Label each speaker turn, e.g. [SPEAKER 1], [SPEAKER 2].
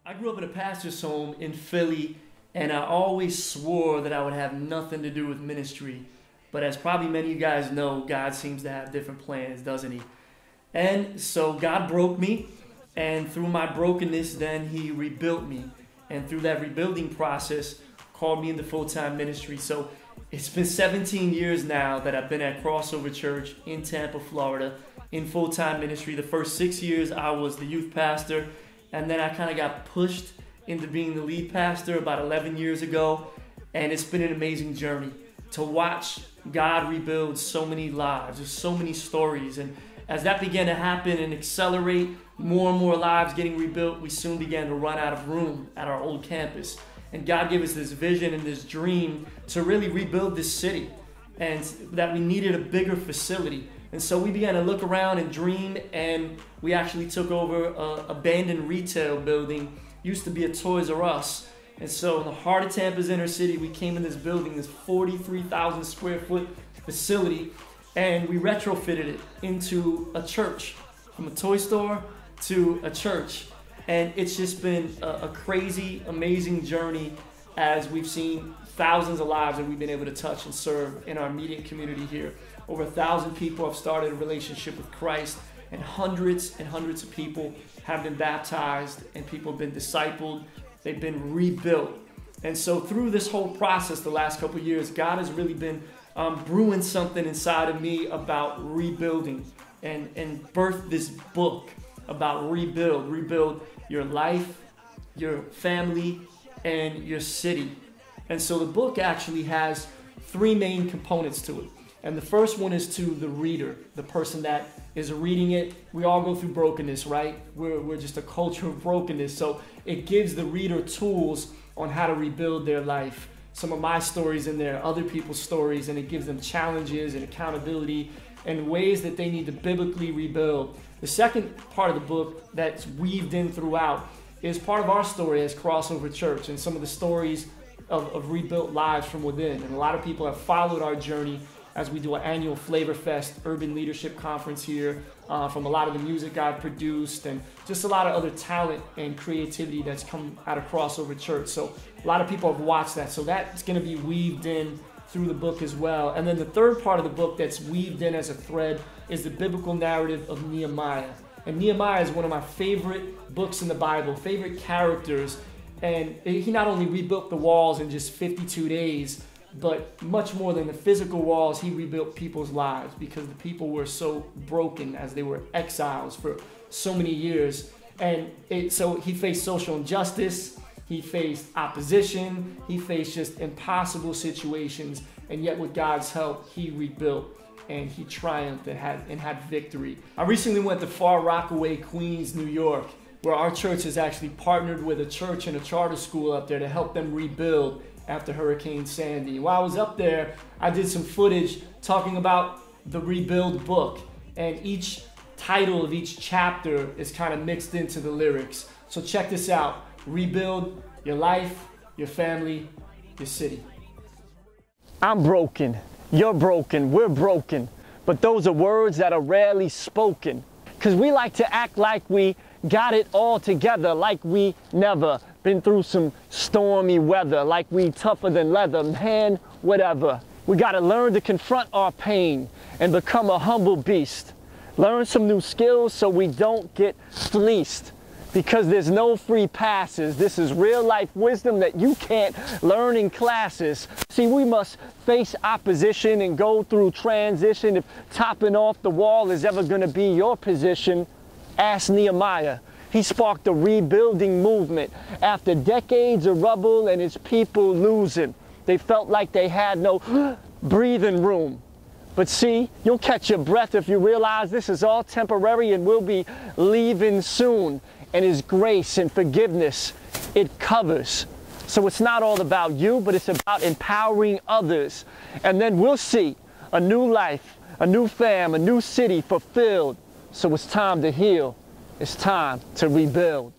[SPEAKER 1] I grew up in a pastor's home in Philly, and I always swore that I would have nothing to do with ministry. But as probably many of you guys know, God seems to have different plans, doesn't he? And so God broke me, and through my brokenness, then he rebuilt me. And through that rebuilding process, called me into full-time ministry. So it's been 17 years now that I've been at Crossover Church in Tampa, Florida, in full-time ministry. The first 6 years, I was the youth pastor, and then I kind of got pushed into being the lead pastor about 11 years ago. And it's been an amazing journey to watch God rebuild so many lives. There's so many stories. And as that began to happen and accelerate, more and more lives getting rebuilt, we soon began to run out of room at our old campus. And God gave us this vision and this dream to really rebuild this city, and that we needed a bigger facility. And so we began to look around and dream, and we actually took over an abandoned retail building. Used to be a Toys R Us. And so in the heart of Tampa's inner city, we came in this building, this 43,000 square foot facility, and we retrofitted it into a church, from a toy store to a church. And it's just been a crazy, amazing journey as we've seen thousands of lives that we've been able to touch and serve in our immediate community here. Over 1,000 people have started a relationship with Christ, and hundreds of people have been baptized, and people have been discipled. They've been rebuilt. And so through this whole process the last couple of years, God has really been brewing something inside of me about rebuilding, and birthed this book about rebuild your life, your family, and your city. And so the book actually has three main components to it. And the first one is to the reader, the person that is reading it. We all go through brokenness, right? We're just a culture of brokenness. So it gives the reader tools on how to rebuild their life. Some of my stories in there, other people's stories, and it gives them challenges and accountability and ways that they need to biblically rebuild. The second part of the book that's weaved in throughout is part of our story as Crossover Church, and some of the stories of rebuilt lives from within. And a lot of people have followed our journey as we do an annual Flavor Fest Urban Leadership Conference here, from a lot of the music I've produced, and just a lot of other talent and creativity that's come out of Crossover Church. So a lot of people have watched that. So that's going to be weaved in through the book as well. And then the third part of the book that's weaved in as a thread is the biblical narrative of Nehemiah. And Nehemiah is one of my favorite books in the Bible, favorite characters. And he not only rebuilt the walls in just 52 days, but much more than the physical walls, he rebuilt people's lives, because the people were so broken as they were exiles for so many years. And so he faced social injustice, he faced opposition, he faced just impossible situations, and yet with God's help, he rebuilt and he triumphed and had victory. I recently went to Far Rockaway, Queens, New York, where our church has actually partnered with a church and a charter school up there to help them rebuild after Hurricane Sandy. While I was up there, I did some footage talking about the Rebuild book, and each title of each chapter is kind of mixed into the lyrics. So check this out: rebuild your life, your family, your city.
[SPEAKER 2] I'm broken, you're broken, we're broken, but those are words that are rarely spoken, because we like to act like we got it all together, like we never been through some stormy weather, like we tougher than leather, man, whatever. We gotta learn to confront our pain and become a humble beast. Learn some new skills so we don't get fleeced, because there's no free passes. This is real life wisdom that you can't learn in classes. See, we must face opposition and go through transition. If topping off the wall is ever gonna be your position, ask Nehemiah. He sparked a rebuilding movement after decades of rubble and his people losing. They felt like they had no breathing room. But see, you'll catch your breath if you realize this is all temporary and we'll be leaving soon. And his grace and forgiveness, it covers. So it's not all about you, but it's about empowering others. And then we'll see a new life, a new fam, a new city fulfilled. So it's time to heal. It's time to rebuild.